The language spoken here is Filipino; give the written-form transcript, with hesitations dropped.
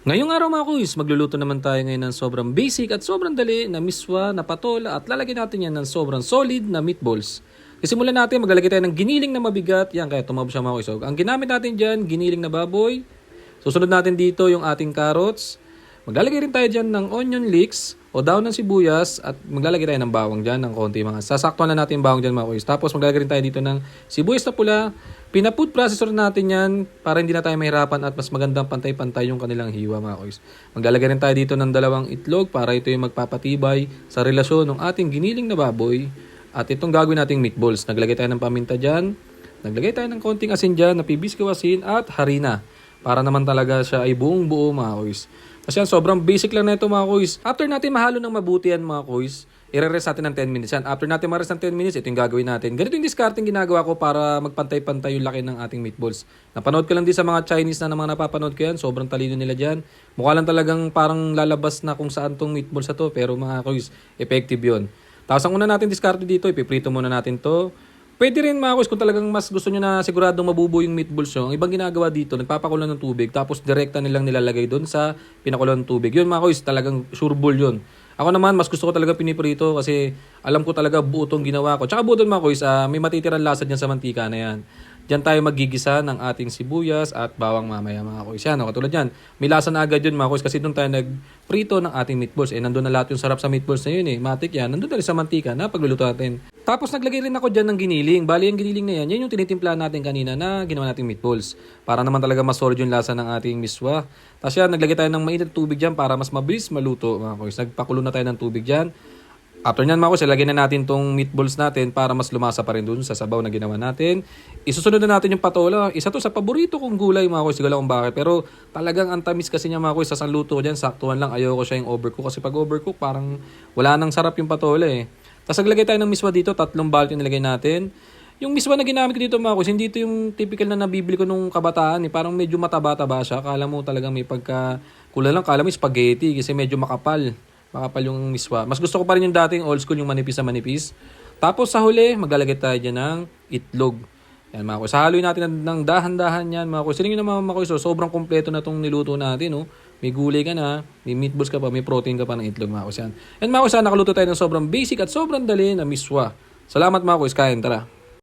Ngayong araw mga kuys, magluluto naman tayo ngayon ng sobrang basic at sobrang dali na miswa na patola at lalagyan natin yan ng sobrang solid na meatballs. Simulan natin, maglalagay tayo ng giniling na mabigat. Yan, kaya tumabo siya mga kuys. So, ang ginamit natin dyan, giniling na baboy. Susunod natin dito yung ating carrots. Maglalagay rin tayo dyan ng onion leeks o daon ng sibuyas at maglalagay tayo ng bawang dyan ng konti mga. Sasaktuhan na natin yung bawang dyan mga kuys. Tapos maglalagay rin tayo dito ng sibuyas na pula. Pina-food processor natin yan para hindi na tayo mahirapan at mas magandang pantay-pantay yung kanilang hiwa mga kuys. Maglalagay rin tayo dito ng 2 itlog para ito yung magpapatibay sa relasyon ng ating giniling na baboy at itong gagawin nating meatballs. Naglagay tayo ng paminta dyan. Naglagay tayo ng konting asin dyan, napibiskaw asin at harina para naman talaga siya ay buong buo mga kuys. Kasi yan, sobrang basic lang na ito mga kuys. After natin mahalo ng mabuti yan mga kuys, i-rest natin ng 10 minutes yan. After natin ma-rest ng 10 minutes, ito yung gagawin natin. Ganito yung discarding ginagawa ko para magpantay-pantay yung laki ng ating meatballs. Napanood ko lang din sa mga Chinese na mga napapanood ko yan. Sobrang talino nila dyan. Mukha lang talagang parang lalabas na kung saan tong meatballs na to. Pero mga kuys, effective yun. Tapos ang una natin discard dito, ipiprito muna natin to. Pwede rin mga kuys kung talagang mas gusto nyo na siguradong mabubuo yung meatballs nyo. Ang ibang ginagawa dito, nagpapakulo ng tubig tapos direkta nilang nilalagay doon sa pinakulo ng tubig. Yun mga kuys, talagang sure ball yun. Ako naman, mas gusto ko talaga piniprito kasi alam ko talaga buo itong ginawa ko. Tsaka buo doon mga kuys, may matitirang lasa dyan sa mantika na yan. Diyan tayo magigisa ng ating sibuyas at bawang mamaya mga kuys. Yan, katulad yan. May lasa na agad yun mga kuys kasi doon tayo nagprito ng ating meatballs. Nandun na lahat yung sarap sa meatballs na yun Matik yan. Nandun na rin sa mantika na pagluluto natin. Tapos naglagay rin ako dyan ng giniling. Bali yung giniling na yan, yan yung tinitimpla natin kanina na ginawa nating meatballs. Para naman talaga mas solid yung lasa ng ating miswa. Tapos yan, naglagay tayo ng mainit tubig dyan para mas mabilis maluto mga kuys. Nagpakulo na tayo ng tubig dyan. After nyan mga kuys, lagyan na natin tong meatballs natin para mas lumasa pa rin dun sa sabaw na ginawa natin. Isusunod na natin yung patola. Isa to sa paborito kong gulay mga kuys. Sigala kung bakit. Pero talagang ang tamis kasi niya mga kuys. Sa luto ko dyan, saktuhan lang. Ayoko siya yung overcook. Kasi pag overcook, parang wala nang sarap yung patola Tapos naglagay tayo ng miswa dito. 3 balot yung nilagay natin. Yung miswa na ginamit ko dito mga kuys, hindi ito yung typical na nabibili ko nung kabataan Parang medyo mataba-taba siya. Kala mo talagang may pagka-kulay lang. Kala mo spaghetti kasi medyo makapal. Makapal yung miswa. Mas gusto ko pa rin yung dating old school, yung manipis na manipis. Tapos sa huli, maglalagay tayo dyan ng itlog. Yan mga kuys. Hahaluin natin ng dahan-dahan yan mga kuys. Silingin naman mga kuys. Sobrang kompleto na itong niluto natin. May gulay ka na, may meatballs ka pa, may protein ka pa ng itlog mga kuys. Yan mga kuys, nakaluto tayo ng sobrang basic at sobrang dali na miswa. Salamat mga kuys. Kain, tara.